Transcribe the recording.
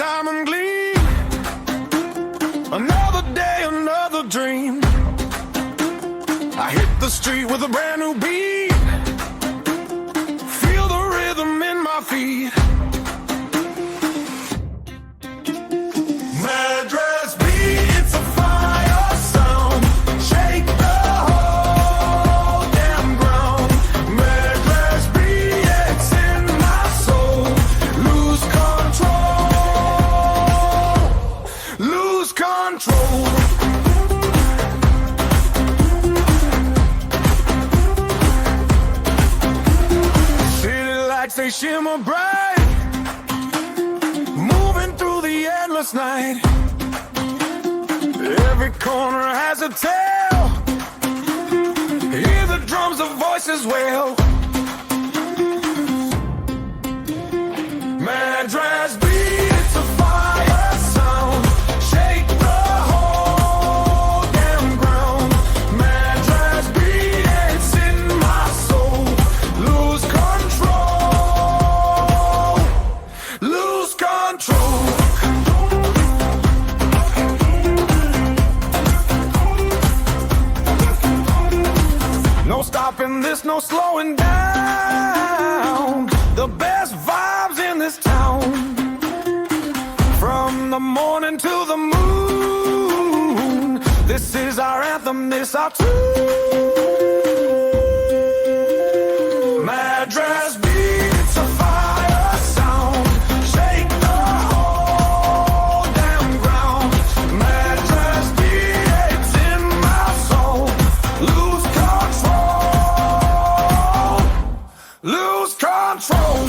diamond gleam. Another day, another dream. I hit the street with a brand new beat. Feel the rhythm in my feet. Madras beat, it's a fire sound. Shake the whole damn ground. Madras beat, it's in my soul. Lose control. Lose control. They shimmer bright, moving through the endless night. Every corner has a tale. Hear the drums, the voices wail. Madras beat, it's a fire sound. Shake the whole damn ground. Madras beat, it's in my soul. Lose control. Lose control. No stopping this, no slowing down. The best vibes in this town. From the morning to the moon. This is our anthem, this our tune. Madras beat, it's a fire sound. Shake the whole damn ground. Madras beat, it's in my soul. Lose control. Lose control.